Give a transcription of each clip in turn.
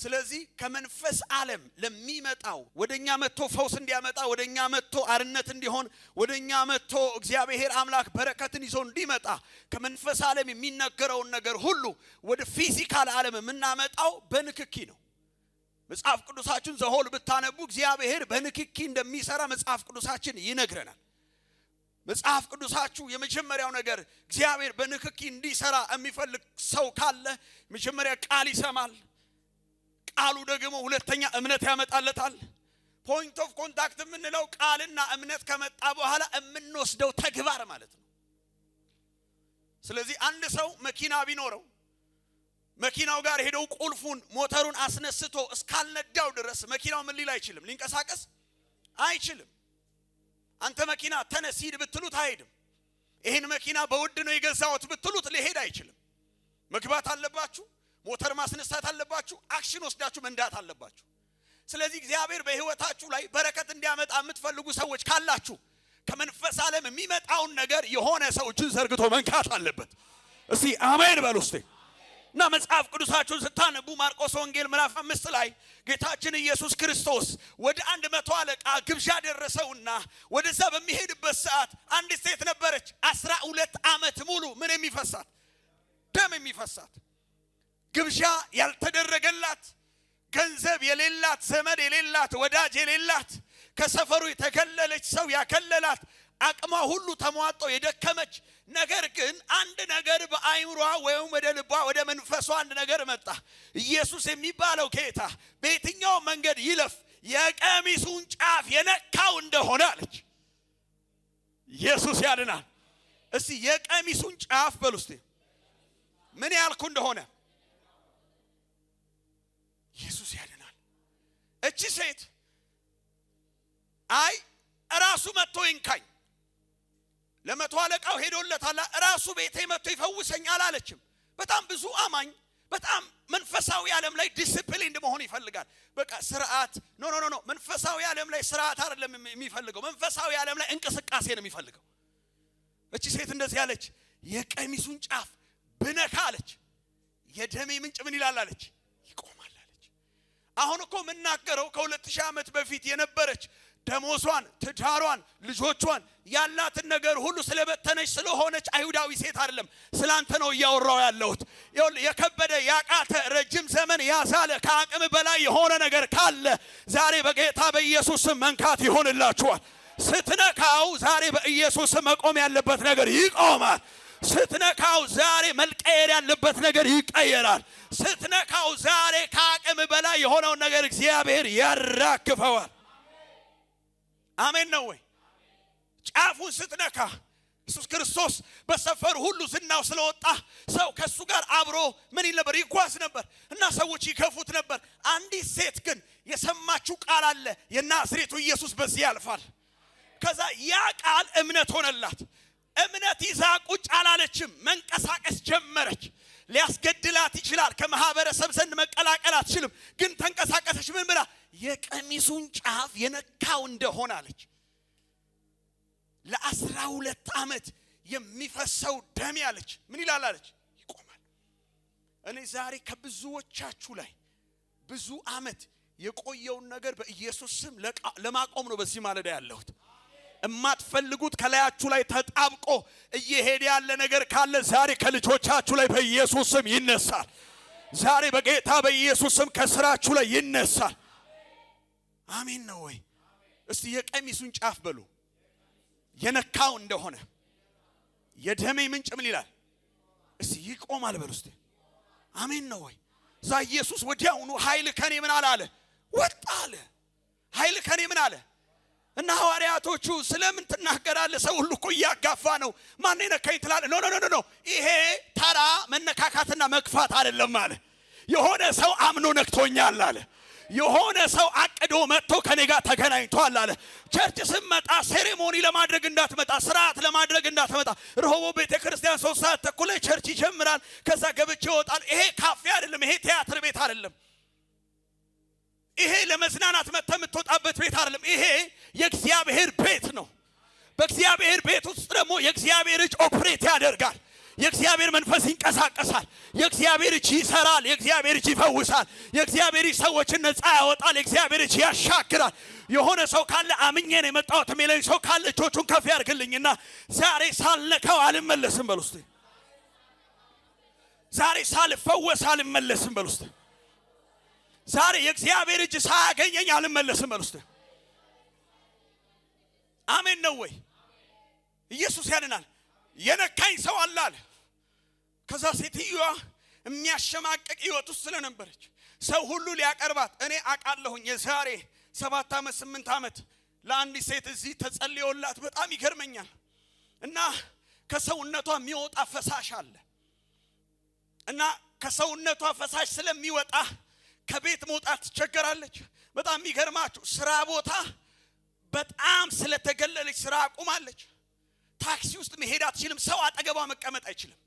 ስለዚህ ከመንፈስ ዓለም ለሚመጣው ወደኛ መጥቶ ፈውስ እንዲያመጣ ወደኛ መጥቶ አርነት እንዲሆን ወደኛ መጥቶ እግዚአብሔር አምላክ በረከትን ይዞ እንዲመጣ ከመንፈስ ዓለም የሚነገረው ነገር ሁሉ ወደ ፊዚካል ዓለም የምናመጣው በንክኪ ነው። መጽሐፍ ቅዱሳችን ዘሆል ብታነቡ እግዚአብሔር በንክኪ እንደሚሰራ መጽሐፍ ቅዱሳችን ይነግረናል። መጽሐፍ ቅዱሳችሁ የመጀመሪያው ነገር እግዚአብሔር በንክኪ እንዲሰራ የሚፈልግ ሰው ካለ መጀመሪያ ቃል ይሰማል። ቃሉ ደግሞ ሁለተኛ እምነት ያመጣለታል። ፖይንት ኦፍ ኮንታክት የምንለው ቃልና እምነት ከመጣ በኋላ የምንወስደው ተግባር ማለት ነው። ስለዚህ አንድ ሰው መኪና ቢኖረው መኪናው ጋር ሄደው ቁልፉን ሞተሩን አስነስቶ እስካልነዳው ድረስ መኪናው ምን ሊል አይችልም፣ ሊንቀሳቀስ አይችልም። አንተ መኪና ተነስ ሂድ ብትሉት አይሄድም። ይሄን መኪና በውድ ነው የገዛሁት ብትሉት ሊሄድ አይችልም። መግባት አለባችሁ፣ ሞተር ማስነሳት አለባችሁ፣ አክሽን ወስዳችሁ መንዳት አለባችሁ። ስለዚህ እግዚአብሔር በህይወታችሁ ላይ በረከት እንዲያመጣ የምትፈልጉ ሰዎች ካላችሁ ከመንፈስ ዓለም የሚመጣውን ነገር የሆነ ሰው እጁን ዘርግቶ መንካት አለበት። እስቲ አሜን በሉ እስቲ። እና መጽሐፍ ቅዱሳችሁን ስታነቡ ማርቆስ ወንጌል ምዕራፍ 5 ላይ ጌታችን ኢየሱስ ክርስቶስ ወደ 100 አለቃ ግብዣ ደረሰውና ወደዛ በሚሄድበት ሰዓት አንድ ሴት ነበረች 12 ዓመት ሙሉ ምን የሚፈሳት ደም የሚፈሳት ግብዣ ያልተደረገላት ገንዘብ የሌላት ዘመድ የሌላት ወዳጅ የሌላት ከሰፈሩ የተከለለች ሰው ያከለላት አቅማ ሁሉ ተሟጦ የደከመች ነገር ግን አንድ ነገር በአይምሯ ወይም ወደ ልቧ ወደ መንፈሷ አንድ ነገር መጣ። ኢየሱስ የሚባለው ጌታ በየትኛው መንገድ ይለፍ የቀሚሱን ጫፍ የነካው እንደሆነ አለች። ኢየሱስ ያድናል። እስቲ የቀሚሱን ጫፍ በሉ እስቲ ምን ያልኩ እንደሆነ ኢየሱስ ያድናል። እቺ ሴት አይ ራሱ መጥቶ ይንካኝ ለመቶ አለቃው ሄዶለታል ራሱ ቤቴ መጥቶ ይፈውሰኛል አለችም። በጣም ብዙ አማኝ በጣም መንፈሳዊ ዓለም ላይ ዲሲፕሊን መሆን ይፈልጋል። በቃ ስርዓት ኖ መንፈሳዊ ዓለም ላይ ስርዓት አይደለም የሚፈልገው፣ መንፈሳዊ ዓለም ላይ እንቅስቃሴ ነው የሚፈልገው። እቺ ሴት እንደዚህ ያለች የቀሚሱን ጫፍ ብነካ አለች የደሜ ምንጭ ምን ይላል አለች ይቆማል አለች። አሁን እኮ መናገረው ከ2000 ዓመት በፊት የነበረች ደሞዟን ትዳሯን ልጆቿን ያላትን ነገር ሁሉ ስለበተነች ስለሆነች አይሁዳዊ ሴት አይደለም፣ ስላንተ ነው ያወራው ያለሁት። የከበደ ያቃተ ረጅም ዘመን ያዛለ ከአቅም በላይ የሆነ ነገር ካለ ዛሬ በጌታ በኢየሱስ መንካት ይሆንላችኋል። ስትነካው ዛሬ በኢየሱስ መቆም ያለበት ነገር ይቆማል። ስትነካው ዛሬ መልቀየር ያለበት ነገር ይቀየራል። ስትነካው ዛሬ ከአቅም በላይ የሆነው ነገር እግዚአብሔር ያራግፈዋል። አሜን ነው ወይ? ጫፉን ስትነካ ኢየሱስ ክርስቶስ በሰፈር ሁሉ ዝናው ስለወጣ ሰው ከሱ ጋር አብሮ ምን ይል ነበር ይጓዝ ነበር እና ሰዎች ይከፉት ነበር። አንዲት ሴት ግን የሰማችው ቃል አለ የናዝሬቱ ኢየሱስ በዚህ ያልፋል። ከዛ ያ ቃል እምነት ሆነላት። እምነት ይዛ ቁጭ አላለችም፣ መንቀሳቀስ ጀመረች። ሊያስገድላት ይችላል፣ ከማህበረሰብ ዘንድ መቀላቀል አትችልም፣ ግን ተንቀሳቀሰች። ምን ብላ የቀሚሱን ጫፍ የነካው እንደሆነ አለች። ለ12 ዓመት የሚፈሰው ደም ያለች ምን ይላል አለች ይቆማል። እኔ ዛሬ ከብዙዎቻችሁ ላይ ብዙ ዓመት የቆየውን ነገር በኢየሱስ ስም ለማቆም ነው በዚህ ማለዳ ያለሁት። እማትፈልጉት ከላያችሁ ላይ ተጣብቆ እየሄደ ያለ ነገር ካለ ዛሬ ከልጆቻችሁ ላይ በኢየሱስ ስም ይነሳል። ዛሬ በጌታ በኢየሱስ ስም ከስራችሁ ላይ ይነሳል። አሜን ነው ወይ? እስቲ የቀሚሱን ጫፍ በሉ የነካው እንደሆነ የደሜ ምንጭ ምን ይላል እስቲ ይቆማል በሉ እስቲ። አሜን ነው ወይ? ዛ ኢየሱስ ወዲያውኑ ኃይል ከኔ ምን አለ ወጣ አለ። ኃይል ከኔ ምን አለ እና ሐዋርያቶቹ ስለምን ተናገራለ? ሰው ሁሉ እኮ ያጋፋ ነው። ማን ነካኝ ትላለ? ኖ ይሄ ተራ መነካካትና መግፋት አይደለም አለ። የሆነ ሰው አምኖ ነክቶኛል አለ። የሆነ ሰው አቅዶ መጥቶ ከኔ ጋር ተገናኝቷል አለ። ቸርች ስመጣ ሴሬሞኒ ለማድረግ እንዳትመጣ፣ ስርዓት ለማድረግ እንዳትመጣ። ረሆቦ ቤተክርስቲያን 3 ሰዓት ተኩል ላይ ቸርች ይጀምራል። ከዛ ገብቼ ይወጣል። ይሄ ካፌ አይደለም፣ ይሄ ቲያትር ቤት አይደለም። ይሄ ለመዝናናት መጥተህ የምትወጣበት ቤት አይደለም። ይሄ የእግዚአብሔር ቤት ነው። በእግዚአብሔር ቤት ውስጥ ደግሞ የእግዚአብሔር እጅ ኦፕሬት ያደርጋል። የእግዚአብሔር መንፈስ ይንቀሳቀሳል። የእግዚአብሔር እጅ ይሰራል። የእግዚአብሔር እጅ ይፈውሳል። የእግዚአብሔር እጅ ሰዎችን ነፃ ያወጣል። የእግዚአብሔር እጅ ያሻግራል። የሆነ ሰው ካለ አምኜ ነው የመጣሁት የሚለኝ ሰው ካለ እጆቹን ከፍ ያድርግልኝና ዛሬ ሳልነካው አልመለስም በሉ እስቲ። ዛሬ ሳልፈወስ አልመለስም በሉ እስቲ። ዛሬ የእግዚአብሔር እጅ ሳያገኘኝ አልመለስም በሉ እስቲ። አሜን ነው ወይ? ኢየሱስ ያድናል። የነካኝ ሰው አለ። ከዛ ሴትዮዋ የሚያሸማቀቅ ህይወት ውስጥ ስለነበረች ሰው ሁሉ ሊያቀርባት እኔ አቃለሁኝ። የዛሬ 7 ዓመት 8 ዓመት ለአንዲት ሴት እዚህ ተጸልዮላት በጣም ይገርመኛል። እና ከሰውነቷ የሚወጣ ፈሳሽ አለ እና ከሰውነቷ ፈሳሽ ስለሚወጣ ከቤት መውጣት ትቸገራለች። በጣም የሚገርማችሁ ስራ ቦታ በጣም ስለተገለለች ስራ አቁማለች። ታክሲ ውስጥ መሄድ አትችልም። ሰው አጠገቧ መቀመጥ አይችልም።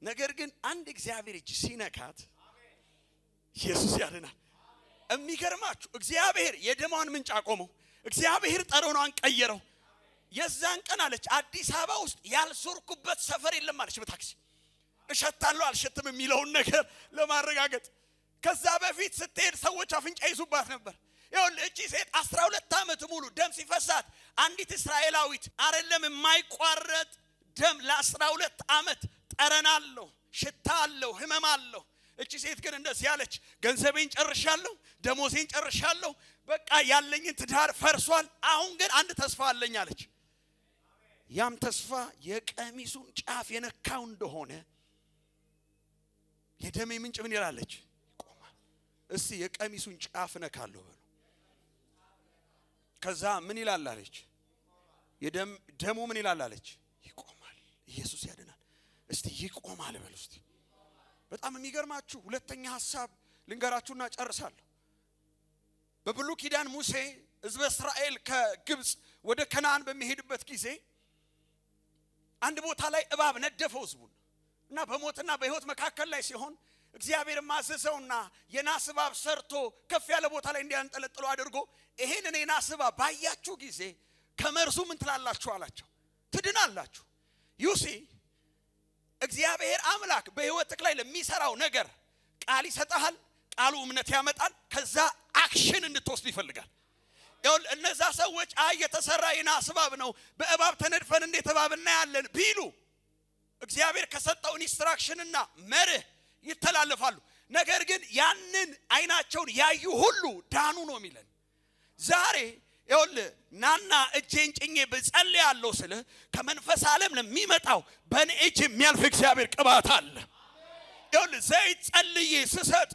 ነገር ግን አንድ እግዚአብሔር እጅ ሲነካት ኢየሱስ ያድናል። የሚገርማችሁ እግዚአብሔር የደሟን ምንጭ አቆመው። እግዚአብሔር ጠረኗን ቀየረው። የዛን ቀን አለች አዲስ አበባ ውስጥ ያልዞርኩበት ሰፈር የለም አለች። በታክሲ እሸታለሁ አልሸትም የሚለውን ነገር ለማረጋገጥ ከዛ በፊት ስትሄድ ሰዎች አፍንጫ ይዙባት ነበር። ይሁን እቺ ሴት 12 ዓመት ሙሉ ደም ሲፈሳት አንዲት እስራኤላዊት አይደለም የማይቋረጥ ደም ለ12 ዓመት ጠረናለሁ፣ ሽታለሁ፣ ህመማለሁ። እቺ ሴት ግን እንደዚህ ያለች ገንዘቤን ጨርሻለሁ፣ ደሞዜን ጨርሻለሁ፣ በቃ ያለኝን ትዳር ፈርሷል። አሁን ግን አንድ ተስፋ አለኝ አለች። ያም ተስፋ የቀሚሱን ጫፍ የነካው እንደሆነ የደሜ ምንጭ ምን ይላለች? ይቆማል። እስቲ የቀሚሱን ጫፍ ነካለሁ በሉ። ከዛ ምን ይላል አለች? ደሙ ምን ይላል አለች? ይቆማል። ኢየሱስ ያድናል። እስቲ ይቆማል በሉ እስቲ። በጣም የሚገርማችሁ ሁለተኛ ሐሳብ ልንገራችሁና ጨርሳለሁ። በብሉይ ኪዳን ሙሴ ሕዝበ እስራኤል ከግብጽ ወደ ከነዓን በሚሄድበት ጊዜ አንድ ቦታ ላይ እባብ ነደፈው ሕዝቡን እና በሞትና በሕይወት መካከል ላይ ሲሆን እግዚአብሔር ማዘዘውና የናስ እባብ ሰርቶ ከፍ ያለ ቦታ ላይ እንዲያንጠለጥሉ አድርጎ ይሄንን የናስ እባብ ባያችሁ ጊዜ ከመርዙ ምን ትላላችሁ አላቸው? ትድናላችሁ። ዩሲ እግዚአብሔር አምላክ በሕይወትክ ላይ ለሚሰራው ነገር ቃል ይሰጣል። ቃሉ እምነት ያመጣል። ከዛ አክሽን እንድትወስድ ይፈልጋል። እነዛ ሰዎች የተሰራ የናስ እባብ ነው፣ በእባብ ተነድፈን እንዴት እባብ እናያለን ቢሉ እግዚአብሔር ከሰጠው ኢንስትራክሽንና መርህ ይተላለፋሉ። ነገር ግን ያንን አይናቸውን ያዩ ሁሉ ዳኑ ነው የሚለን። ዛሬ ናና እጄን ጭኜ በጸልያለሁ ስለ ከመንፈስ ዓለም ለሚመጣው በኔ እጅ የሚያልፍ እግዚአብሔር ቅባት አለ። ዘይት ጸልዬ ስሰጥ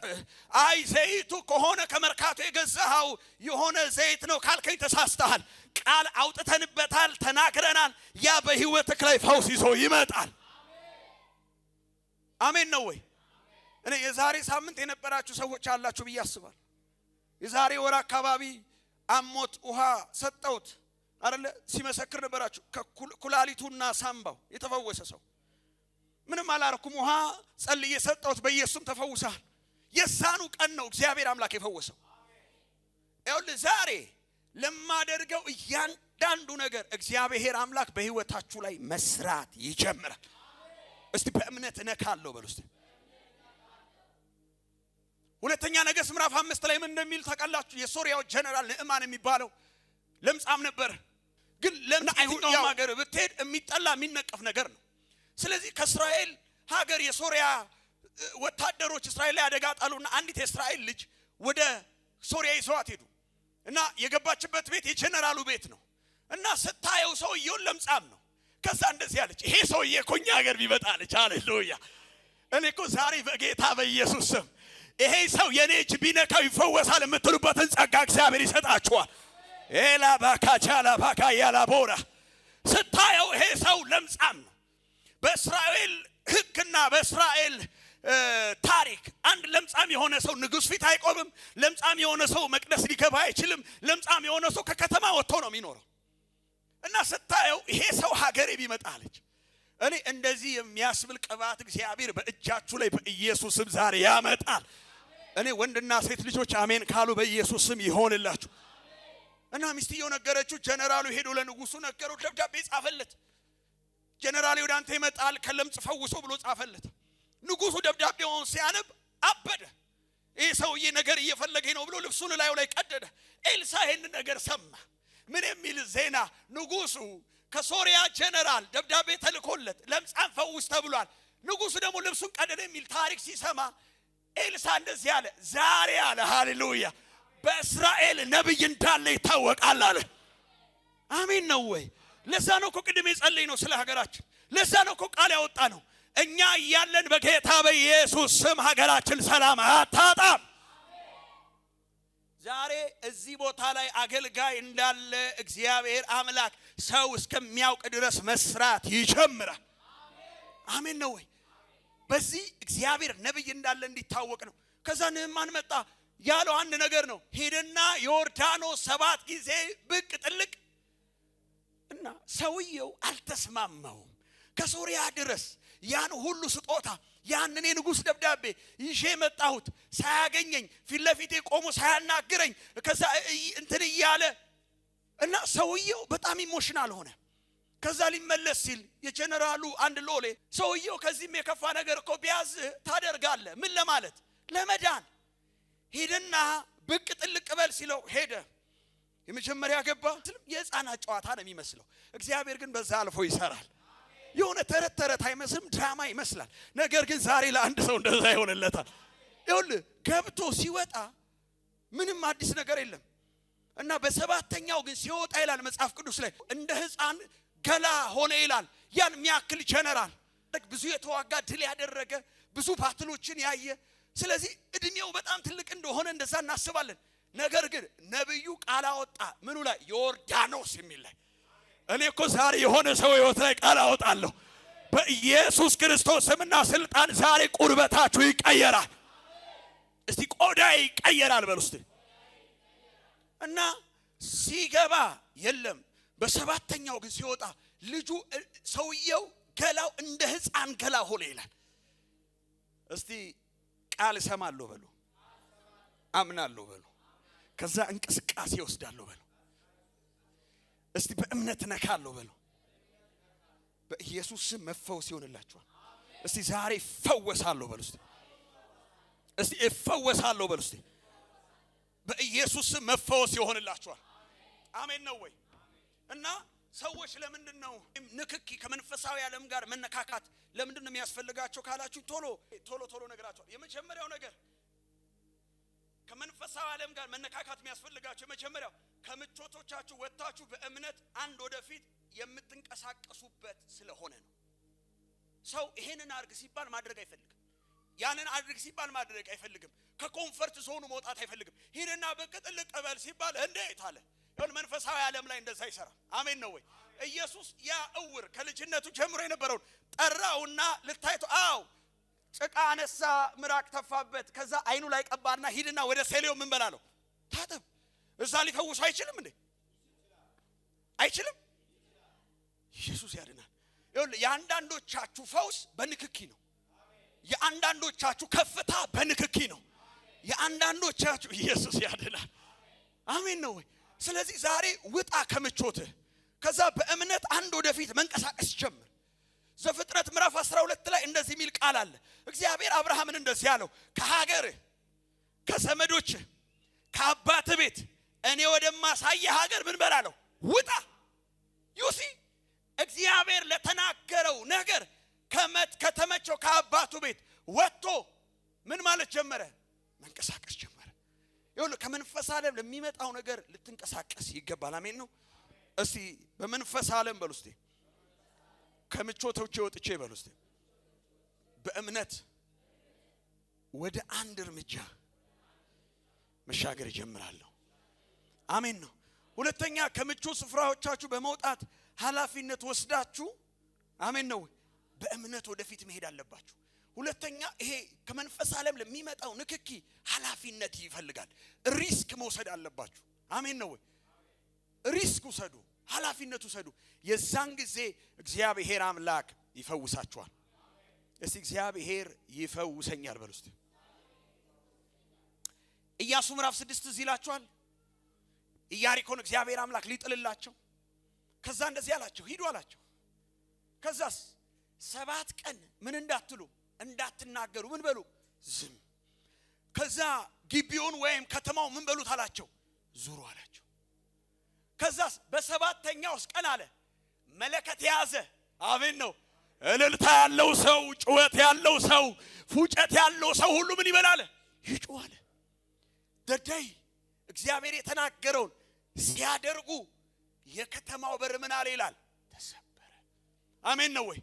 አይ ዘይቱ ከሆነ ከመርካቶ የገዛው የሆነ ዘይት ነው ካልከኝ ተሳስተሃል። ቃል አውጥተንበታል፣ ተናግረናል። ያ በህይወትክ ላይ ፈውስ ይዞ ይመጣል። አሜን ነው ወይ? እኔ የዛሬ ሳምንት የነበራችሁ ሰዎች አላችሁ ብዬ አስባለሁ። የዛሬ ወር አካባቢ አሞት ውሃ ሰጠውት አይደለ? ሲመሰክር ነበራችሁ ከኩላሊቱና ሳምባው የተፈወሰ ሰው። ምንም አላረኩም፣ ውሃ ጸልዬ ሰጠውት፣ በኢየሱስም ተፈውሳል። የዛኑ ቀን ነው እግዚአብሔር አምላክ የፈወሰው። ዛሬ ለማደርገው እያንዳንዱ ነገር እግዚአብሔር አምላክ በህይወታችሁ ላይ መስራት ይጀምራል። እስቲ በእምነት እነካለሁ በሉ እስቲ። ሁለተኛ ነገሥት ምዕራፍ 5 ላይ ምን እንደሚል ታውቃላችሁ? የሶሪያው ጀነራል ንዕማን የሚባለው ለምጻም ነበር። ግን ለምጻም ሀገር ብትሄድ የሚጠላ የሚነቀፍ ነገር ነው። ስለዚህ ከእስራኤል ሀገር የሶሪያ ወታደሮች እስራኤል ላይ አደጋ ጣሉና አንዲት የእስራኤል ልጅ ወደ ሶሪያ ይዘዋት ሄዱ እና የገባችበት ቤት የጀነራሉ ቤት ነው እና ስታየው ሰውየውን ለምጻም ነው። ከዛ እንደዚህ አለች፣ ይሄ ሰውዬ እኮ እኛ ሀገር ቢመጣ አለች። ሃሌሉያ! እኔ እኮ ዛሬ በጌታ በኢየሱስ ስም ይሄ ሰው የኔ እጅ ቢነካው ይፈወሳል የምትሉበትን ጸጋ እግዚአብሔር ይሰጣችኋል። ኤላ ባካቻላ ባካ ያላቦራ ስታየው ይሄ ሰው ለምጻም ነው። በእስራኤል ሕግና በእስራኤል ታሪክ አንድ ለምጻም የሆነ ሰው ንጉሥ ፊት አይቆምም። ለምጻም የሆነ ሰው መቅደስ ሊገባ አይችልም። ለምጻም የሆነ ሰው ከከተማ ወጥቶ ነው የሚኖረው እና ስታየው ይሄ ሰው ሀገሬ ቢመጣ አለች። እኔ እንደዚህ የሚያስብል ቅባት እግዚአብሔር በእጃችሁ ላይ በኢየሱስ ስም ዛሬ ያመጣል። እኔ ወንድና ሴት ልጆች አሜን ካሉ በኢየሱስ ስም ይሆንላችሁ። እና ሚስትየው ነገረችው። ጀነራሉ ሄዶ ለንጉሱ ነገረው፣ ደብዳቤ ጻፈለት። ጀነራል ወደ አንተ ይመጣል ከለምጽ ፈውሶ ብሎ ጻፈለት። ንጉሱ ደብዳቤውን ሲያነብ አበደ። ይሄ ሰውዬ ነገር እየፈለገኝ ነው ብሎ ልብሱን ላዩ ላይ ቀደደ። ኤልሳ ይሄን ነገር ሰማ። ምን የሚል ዜና? ንጉሱ ከሶሪያ ጀነራል ደብዳቤ ተልኮለት ለምጻን ፈውስ ተብሏል። ንጉሱ ደግሞ ልብሱን ቀደደ የሚል ታሪክ ሲሰማ ኤልሳ እንደዚህ አለ፣ ዛሬ አለ ሃሌሉያ በእስራኤል ነብይ እንዳለ ይታወቃል አለ። አሜን ነው ወይ? ለዛ ነው እኮ ቅድም የጸለይ ነው ስለ ሀገራችን። ለዛ ነው እኮ ቃል ያወጣ ነው። እኛ ያለን በጌታ በኢየሱስ ስም ሀገራችን ሰላም አታጣም። ዛሬ እዚህ ቦታ ላይ አገልጋይ እንዳለ እግዚአብሔር አምላክ ሰው እስከሚያውቅ ድረስ መስራት ይጀምራል። አሜን ነው ወይ? በዚህ እግዚአብሔር ነብይ እንዳለ እንዲታወቅ ነው። ከዛ ንዕማን መጣ ያለው አንድ ነገር ነው። ሄደና ዮርዳኖስ 7 ጊዜ ብቅ ጥልቅ እና ሰውየው አልተስማማውም። ከሶሪያ ድረስ ያን ሁሉ ስጦታ ያንን የንጉስ ደብዳቤ ይዤ መጣሁት ሳያገኘኝ ፊት ለፊቴ ቆሞ ሳያናግረኝ ከዛ እንትን እያለ እና ሰውየው በጣም ኢሞሽናል ሆነ። ከዛ ሊመለስ ሲል የጀነራሉ አንድ ሎሌ ሰውየው ከዚህም የከፋ ነገር እኮ ቢያዝ ታደርጋለህ ምን ለማለት ለመዳን ሄደና ብቅ ጥልቅ በል ሲለው ሄደ። የመጀመሪያ ገባ። የሕፃናት ጨዋታ ነው የሚመስለው። እግዚአብሔር ግን በዛ አልፎ ይሰራል። የሆነ ተረት አይመስልም፣ ድራማ ይመስላል። ነገር ግን ዛሬ ለአንድ ሰው እንደዛ ይሆንለታል። ይኸውልህ ገብቶ ሲወጣ ምንም አዲስ ነገር የለም እና በሰባተኛው ግን ሲወጣ ይላል መጽሐፍ ቅዱስ ላይ እንደ ሕፃን ገላ ሆነ ይላል። ያን የሚያክል ጀነራል ብዙ የተዋጋ ድል ያደረገ ብዙ ባትሎችን ያየ፣ ስለዚህ እድሜው በጣም ትልቅ እንደሆነ እንደዛ እናስባለን። ነገር ግን ነብዩ ቃል አወጣ ምኑ ላይ? ዮርዳኖስ የሚል ላይ። እኔ እኮ ዛሬ የሆነ ሰው ህይወት ላይ ቃል አወጣለሁ በኢየሱስ ክርስቶስ ስምና ስልጣን። ዛሬ ቁርበታችሁ ይቀየራል። እስቲ ቆዳ ይቀየራል በሉ እስቲ። እና ሲገባ የለም። በሰባተኛው ግን ሲወጣ ልጁ ሰውየው ገላው እንደ ሕፃን ገላ ሆነ ይላል። እስቲ ቃል እሰማለሁ በሉ፣ አምናለሁ በሉ፣ ከዛ እንቅስቃሴ ወስዳለሁ በሉ፣ እስቲ በእምነት ነካለሁ በሉ። በኢየሱስ ስም መፈወስ ይሆንላችኋል። እስቲ ዛሬ ፈወሳለሁ በሉ እስቲ። እስቲ እፈወሳለሁ በሉ እስቲ። በኢየሱስ ስም መፈወስ ይሆንላችኋል። አሜን ነው ወይ? እና ሰዎች ለምንድን ነው ንክኪ ከመንፈሳዊ ዓለም ጋር መነካካት ለምንድን ነው የሚያስፈልጋቸው ካላችሁ ቶሎ ነገራችኋል። የመጀመሪያው ነገር ከመንፈሳዊ ዓለም ጋር መነካካት የሚያስፈልጋቸው የመጀመሪያው ከምቾቶቻችሁ ወጣችሁ በእምነት አንድ ወደፊት የምትንቀሳቀሱበት ስለሆነ ነው። ሰው ይሄንን አድርግ ሲባል ማድረግ አይፈልግም። ያንን አድርግ ሲባል ማድረግ አይፈልግም። ከኮንፈርት ዞኑ መውጣት አይፈልግም። ሄደና በቅጥል ቀበል ሲባል እንዴት አለ። ይሁን መንፈሳዊ ዓለም ላይ እንደዛ ይሰራል። አሜን ነው ወይ? ኢየሱስ ያ እውር ከልጅነቱ ጀምሮ የነበረውን ጠራውና ልታይቶ ጭቃ አነሳ፣ ምራቅ ተፋበት፣ ከዛ አይኑ ላይ ቀባና ሂድና ወደ ሴሌው ምን በላለው ታጠብ። እዛ ሊፈውሱ አይችልም እንዴ? አይችልም? ኢየሱስ ያድናል። ይሁን የአንዳንዶቻችሁ ፈውስ በንክኪ ነው። የአንዳንዶቻችሁ ከፍታ በንክኪ ነው። የአንዳንዶቻችሁ ኢየሱስ ያድናል። አሜን ነው ወይ? ስለዚህ ዛሬ ውጣ ከምቾትህ፣ ከዛ በእምነት አንድ ወደፊት መንቀሳቀስ ጀምር። ዘፍጥረት ምዕራፍ 12 ላይ እንደዚህ የሚል ቃል አለ። እግዚአብሔር አብርሃምን እንደዚህ ያለው ከሀገርህ ከዘመዶችህ ከአባትህ ቤት እኔ ወደማሳየህ ሀገር ምን በላለው ውጣ። ዩሲ እግዚአብሔር ለተናገረው ነገር ከተመቸው ከአባቱ ቤት ወጥቶ ምን ማለት ጀመረ? መንቀሳቀስ ጀመረ። ይሁን ከመንፈስ ዓለም ለሚመጣው ነገር ልትንቀሳቀስ ይገባል። አሜን ነው። እስቲ በመንፈስ ዓለም በሉ እስቲ ከምቾቶቼ ወጥቼ በሉ እስቲ በእምነት ወደ አንድ እርምጃ መሻገር ይጀምራለሁ። አሜን ነው። ሁለተኛ ከምቾት ስፍራዎቻችሁ በመውጣት ኃላፊነት ወስዳችሁ አሜን ነው በእምነት ወደፊት መሄድ አለባችሁ። ሁለተኛ ይሄ ከመንፈስ ዓለም ለሚመጣው ንክኪ ኃላፊነት ይፈልጋል። ሪስክ መውሰድ አለባችሁ። አሜን ነው ወይ? ሪስክ ውሰዱ፣ ኃላፊነት ውሰዱ። የዛን ጊዜ እግዚአብሔር አምላክ ይፈውሳችኋል። እስቲ እግዚአብሔር ይፈውሰኛል በሉ እስቲ። ኢያሱ ምዕራፍ 6 እዚህ ይላችኋል። ኢያሪኮን እግዚአብሔር አምላክ ሊጥልላቸው ከዛ እንደዚህ አላቸው፣ ሂዱ አላቸው። ከዛስ 7 ቀን ምን እንዳትሉ እንዳትናገሩ ምን በሉ ዝም። ከዛ ግቢውን ወይም ከተማው ምን በሉት አላቸው ዙሩ አላቸው። ከዛስ በሰባተኛው ቀን አለ መለከት ያዘ። አሜን ነው። እልልታ ያለው ሰው፣ ጩኸት ያለው ሰው፣ ፉጨት ያለው ሰው ሁሉ ምን ይበላል ይጮሃል። ደዳይ እግዚአብሔር የተናገረውን ሲያደርጉ የከተማው በር ምን አለ ይላል ተሰበረ። አሜን ነው ወይ?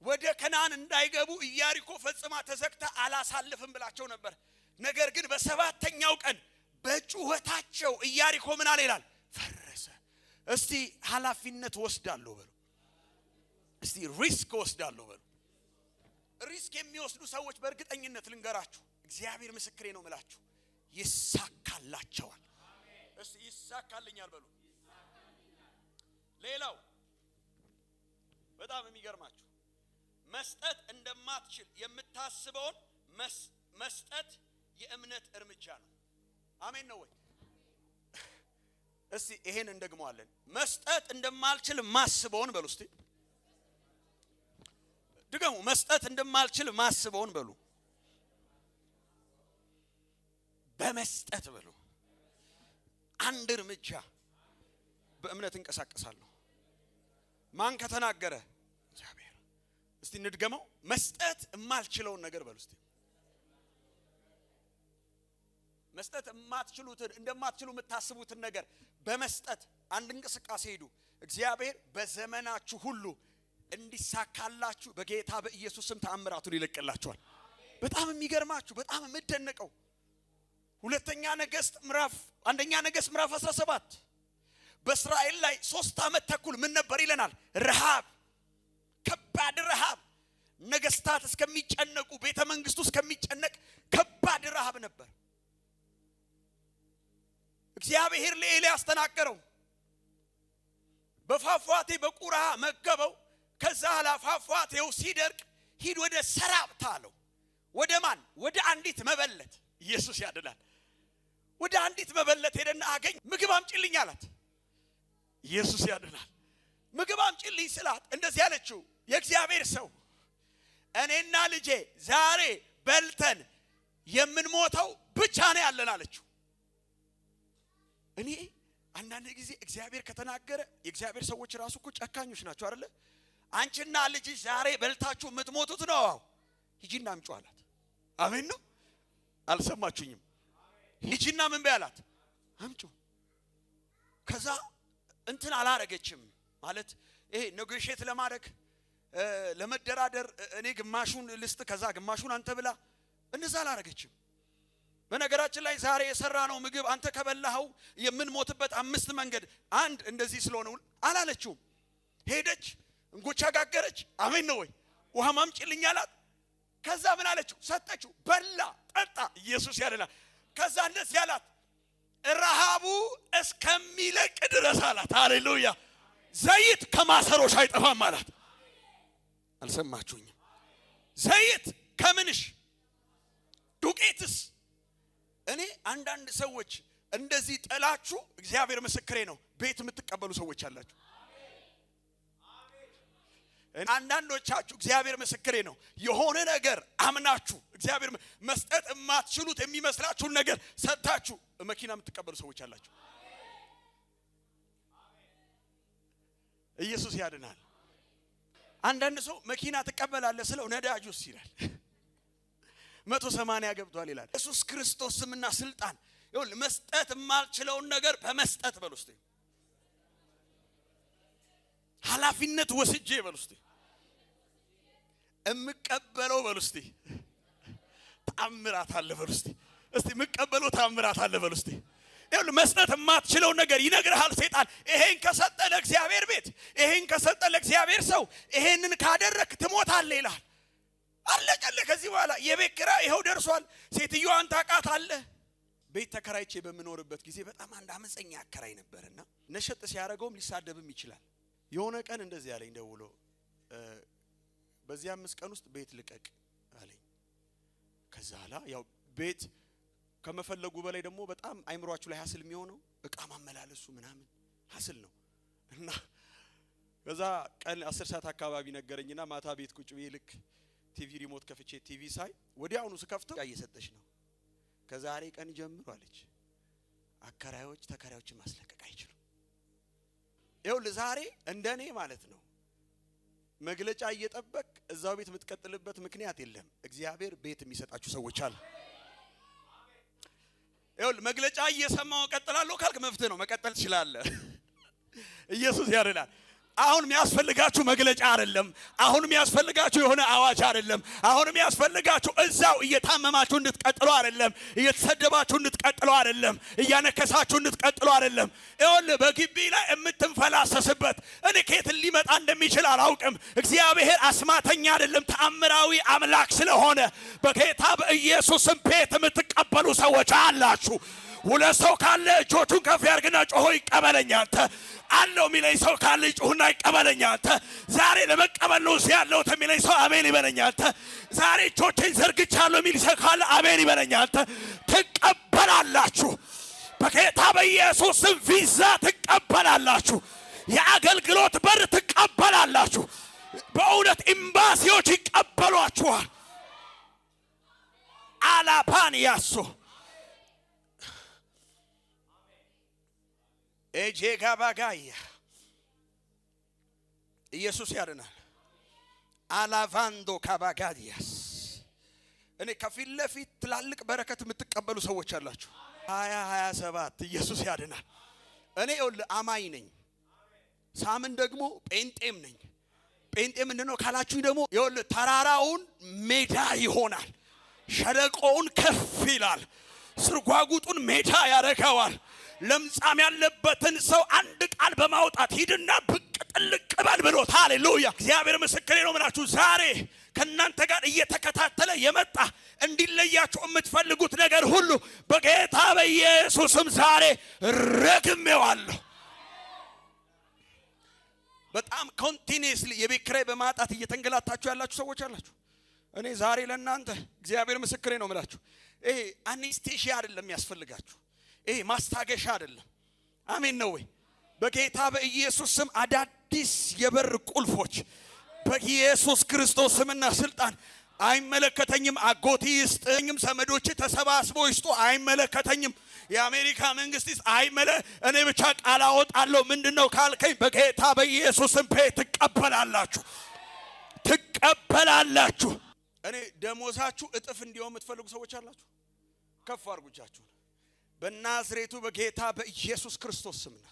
ወደ ከነዓን እንዳይገቡ ኢያሪኮ ፈጽማ ተዘግታ አላሳልፍም ብላቸው ነበር። ነገር ግን በሰባተኛው ቀን በጩኸታቸው ኢያሪኮ ምን አለ ይላል ፈረሰ። እስቲ ኃላፊነት ወስዳለሁ በሉ። እስቲ ሪስክ ወስዳለሁ በሉ። ሪስክ የሚወስዱ ሰዎች በእርግጠኝነት ልንገራችሁ እግዚአብሔር ምስክሬ ነው የምላችሁ ይሳካላቸዋል። እስቲ ይሳካልኛል በሉ። ሌላው በጣም የሚገርማችሁ መስጠት እንደማትችል የምታስበውን መስጠት የእምነት እርምጃ ነው። አሜን ነው ወይ? እስቲ ይሄን እንደግመዋለን። መስጠት እንደማልችል ማስበውን በሉ። እስቲ ድገሙ። መስጠት እንደማልችል ማስበውን በሉ። በመስጠት በሉ አንድ እርምጃ በእምነት እንቀሳቀሳለሁ። ማን ከተናገረ? እግዚአብሔር። እስቲ እንድገመው። መስጠት የማልችለውን ነገር በሉ። እስቲ መስጠት የማትችሉትን እንደማትችሉ የምታስቡትን ነገር በመስጠት አንድ እንቅስቃሴ ሄዱ። እግዚአብሔር በዘመናችሁ ሁሉ እንዲሳካላችሁ በጌታ በኢየሱስ ስም ተአምራቱን ይለቅላችኋል። በጣም የሚገርማችሁ በጣም የምደነቀው አንደኛ ነገሥት ምዕራፍ 17 በእስራኤል ላይ 3 ዓመት ተኩል ምን ነበር ይለናል? ረሃብ፣ ከባድ ረሃብ፣ ነገስታት እስከሚጨነቁ ቤተ መንግስቱ እስከሚጨነቅ ከባድ ረሃብ ነበር። እግዚአብሔር ለኤልያስ ተናገረው። በፏፏቴ በቁራ መገበው። ከዛ ፏፏቴው ሲደርቅ ሂድ ወደ ሰራፕታ አለው። ወደ ማን? ወደ አንዲት መበለት። ኢየሱስ ያድናል። ወደ አንዲት መበለት ሄደና አገኝ ምግብ አምጪልኝ አላት። ኢየሱስ ያድናል። ምግብ አምጪልኝ ስላት እንደዚህ ያለችው የእግዚአብሔር ሰው እኔና ልጄ ዛሬ በልተን የምንሞተው ብቻ ነው ያለን አለችው። እኔ አንዳንድ ጊዜ እግዚአብሔር ከተናገረ የእግዚአብሔር ሰዎች ራሱ እኮ ጨካኞች ናቸው አይደለ? አንቺና ልጅሽ ዛሬ በልታችሁ የምትሞቱት ነው። ሂጂና አምጪው አላት። አሜን ነው። አልሰማችሁኝም? ሂጂና ምን በያላት አምጪው። ከዛ እንትን አላረገችም ማለት ይሄ ኔጎሼት ለማድረግ ለመደራደር እኔ ግማሹን ልስጥ ከዛ ግማሹን አንተ ብላ እንደዛ አላረገችም። በነገራችን ላይ ዛሬ የሰራነው ምግብ አንተ ከበላኸው የምንሞትበት 5 መንገድ አንድ እንደዚህ ስለሆነ አላለችውም። ሄደች እንጎቻ ጋገረች። አሜን ነው ወይ? ውሃ ማምጪልኝ አላት። ከዛ ምን አለችው? ሰጠችው። በላ ጠጣ። ኢየሱስ ያድናል። ከዛ እንደዚህ ያላት ረሃቡ እስከሚለቅ ድረስ አላት። ሃሌሉያ። ዘይት ከማሰሮሽ አይጠፋም አላት። አልሰማችሁኝም? ዘይት ከምንሽ ዱቄትስ? እኔ አንዳንድ ሰዎች እንደዚህ ጠላችሁ እግዚአብሔር ምስክሬ ነው ቤት የምትቀበሉ ሰዎች አላችሁ። አንዳንዶቻችሁ እግዚአብሔር ምስክሬ ነው የሆነ ነገር አምናችሁ እግዚአብሔር መስጠት የማትችሉት የሚመስላችሁን ነገር ሰጣችሁ መኪና የምትቀበሉ ሰዎች አላችሁ። ኢየሱስ ያድናል። አንዳንድ ሰው መኪና ትቀበላለህ ስለው ነዳጁስ ይላል 180 ገብቷል ይላል። ኢየሱስ ክርስቶስ ስምና ስልጣን ይሁን መስጠት የማልችለውን ነገር በመስጠት በሉስቲ ኃላፊነት ወስጄ በሉስቲ እምቀበለው በሉስቲ ተአምራት አለ በሉስቲ እስቲ እምቀበለው ተአምራት አለ በሉስቲ። ይሁን መስጠት የማትችለው ነገር ይነግርሃል ሰይጣን። ይሄን ከሰጠ ለእግዚአብሔር ቤት፣ ይሄን ከሰጠ ለእግዚአብሔር ሰው፣ ይሄንን ካደረክ ትሞታለህ ይላል። አለቀለ። ከዚህ በኋላ የቤት ኪራይ ይሄው ደርሷል። ሴትዮዋን ታውቃታለህ። ቤት ተከራይቼ በመኖርበት ጊዜ በጣም አንድ አመፀኛ አከራይ ነበርና ነሸጥ ሲያደርገውም ሊሳደብም ይችላል። የሆነ ቀን እንደዚህ ያለኝ ደውሎ በዚህ 5 ቀን ውስጥ ቤት ልቀቅ አለኝ። ከዛ ኋላ ያው ቤት ከመፈለጉ በላይ ደግሞ በጣም አይምሯችሁ ላይ ሐስል የሚሆነው እቃ ማመላለሱ ምናምን ሐስል ነው እና ከዛ ቀን 10 ሰዓት አካባቢ ነገረኝና ማታ ቤት ቁጭ ብዬ ልክ ቲቪ ሪሞት ከፍቼ ቲቪ ሳይ ወዲያውኑ ስከፍተው እየሰጠሽ ነው ከዛሬ ቀን ጀምሮ አለች አከራዮች ተከራዮችን ማስለቀቅ አይችሉም። ይኸው ለዛሬ እንደኔ ማለት ነው መግለጫ እየጠበቅ እዛው ቤት የምትቀጥልበት ምክንያት የለም። እግዚአብሔር ቤት የሚሰጣችሁ ሰዎች አሉ። ይኸው መግለጫ እየሰማው ቀጥላለሁ ካልክ መፍትሄ ነው መቀጠል ትችላለህ። ኢየሱስ ያድናል። አሁን የሚያስፈልጋችሁ መግለጫ አይደለም። አሁን የሚያስፈልጋችሁ የሆነ አዋጅ አይደለም። አሁን የሚያስፈልጋችሁ እዛው እየታመማችሁ እንድትቀጥሉ አይደለም። እየተሰደባችሁ እንድትቀጥሉ አይደለም። እያነከሳችሁ እንድትቀጥሉ አይደለም። ይሁን በግቢ ላይ የምትንፈላሰስበት እኔ ከየት ሊመጣ እንደሚችል አላውቅም። እግዚአብሔር አስማተኛ አይደለም፣ ተአምራዊ አምላክ ስለሆነ በጌታ በኢየሱስም ቤት የምትቀበሉ ሰዎች አላችሁ። ሁለት ሰው ካለ እጆቹን ከፍ ያርግና ጮሆ ይቀበለኝ አንተ አለው ሚለኝ ሰው ካለ ጮህና ይቀበለኝ አንተ። ዛሬ ለመቀበል ነው ያለው ተሚለኝ ሰው አሜን ይበለኝ አንተ። ዛሬ እጆቼን ዘርግቻለሁ ሚል ሰው ካለ አሜን ይበለኝ አንተ። ትቀበላላችሁ። በጌታ በኢየሱስ ቪዛ ትቀበላላችሁ። የአገልግሎት በር ትቀበላላችሁ። በእውነት ኤምባሲዎች ይቀበሏችኋል። አላፓንያሶ ኤጄጋባጋያ ኢየሱስ ያድናል። አላቫንዶ ካባጋዲያስ እኔ ከፊት ለፊት ትላልቅ በረከት የምትቀበሉ ሰዎች አላችሁ። 2027 ኢየሱስ ያድናል። እኔ አማኝ ነኝ። ሳምን ደግሞ ጴንጤም ነኝ። ጴንጤ ምንድነው ካላችሁ ደግሞ ተራራውን ሜዳ ይሆናል፣ ሸለቆውን ከፍ ይላል፣ ስርጓጉጡን ሜዳ ያረጋዋል። ለምጻም ያለበትን ሰው አንድ ቃል በማውጣት ሂድና ብቅ ጥልቅ በል ብሎት። ሃሌሉያ! እግዚአብሔር ምስክሬ ነው ምናችሁ ዛሬ ከናንተ ጋር እየተከታተለ የመጣ እንዲለያችሁ የምትፈልጉት ነገር ሁሉ በጌታ በኢየሱስም ዛሬ ረግሜዋለሁ። በጣም ኮንቲኒየስሊ የቤት ኪራይ በማጣት እየተንገላታችሁ ያላችሁ ሰዎች አላችሁ። እኔ ዛሬ ለእናንተ እግዚአብሔር ምስክሬ ነው ምናችሁ ይሄ አኔስቴሺያ አይደለም ያስፈልጋችሁ። ይሄ ማስታገሻ አይደለም። አሜን ነው ወይ? በጌታ በኢየሱስ ስም አዳዲስ የበር ቁልፎች በኢየሱስ ክርስቶስ ስምና ስልጣን አይመለከተኝም። አጎቴ ይስጠኝም፣ ዘመዶቼ ተሰባስበው ይስጡ፣ አይመለከተኝም። የአሜሪካ መንግስት እኔ ብቻ ቃል አወጣለሁ። ምንድነው ካልከኝ በጌታ በኢየሱስ ስም ትቀበላላችሁ፣ ትቀበላላችሁ። እኔ ደሞዛችሁ እጥፍ እንዲሆን የምትፈልጉ ሰዎች አላችሁ። ከፍ አድርጉጃችሁ በናዝሬቱ በጌታ በኢየሱስ ክርስቶስ ስምና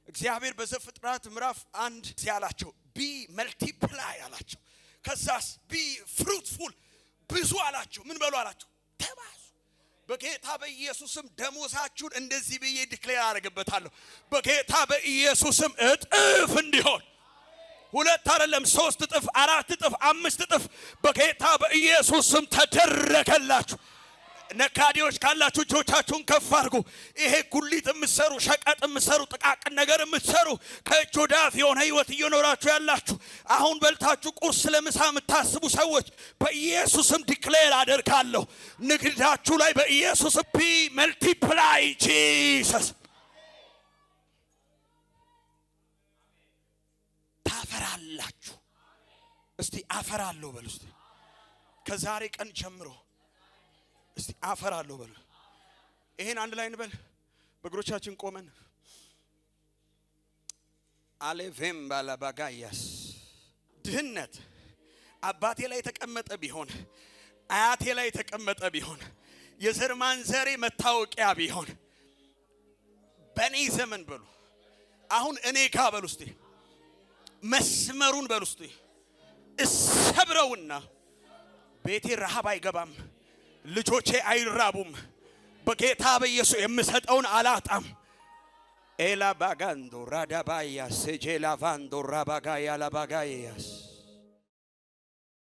እግዚአብሔር በዘፍጥረት ምዕራፍ 1 ሲያላቸው ቢ መልቲፕላይ አላቸው። ከዛስ ቢ ፍሩትፉል ብዙ አላቸው። ምን በሉ አላቸው? ተባዙ። በጌታ በኢየሱስም ደሞዛችሁን እንደዚህ ብዬ ዲክሌር አደርግበታለሁ። በጌታ በኢየሱስም እጥፍ እንዲሆን 2 አይደለም 3 እጥፍ 4 እጥፍ 5 እጥፍ በጌታ በኢየሱስም ተደረገላችሁ። ነካዴዎች ካላችሁ እጆቻችሁን ከፍ አድርጉ። ይሄ ጉሊት የምትሰሩ ሸቀጥ የምትሰሩ ጥቃቅን ነገር የምትሰሩ ከእጅ ወደ አፍ የሆነ ህይወት እየኖራችሁ ያላችሁ አሁን በልታችሁ ቁርስ ለምሳ የምታስቡ ሰዎች በኢየሱስም ዲክሌር አደርጋለሁ ንግዳችሁ ላይ በኢየሱስ ቢ መልቲፕላይ ጂሰስ ታፈራላችሁ። እስቲ አፈራለሁ በሉ። እስቲ ከዛሬ ቀን ጀምሮ እስቲ አፈራለሁ በሉ። ይሄን አንድ ላይ እንበል በእግሮቻችን ቆመን። አሌቬም ባላባጋያስ ድህነት አባቴ ላይ ተቀመጠ ቢሆን አያቴ ላይ ተቀመጠ ቢሆን የዘር ማንዘሬ መታወቂያ ቢሆን በኔ ዘመን በሉ አሁን እኔ ጋር በሉ እስቲ መስመሩን በሉ እስቲ እሰብረውና ቤቴ ረሃብ አይገባም፣ ልጆቼ አይራቡም፣ በጌታ በኢየሱስ የምሰጠውን አላጣም። ኤላ ባጋንዶ ራዳባያ ሰጄላ ቫንዶ ራባጋያ ላባጋያስ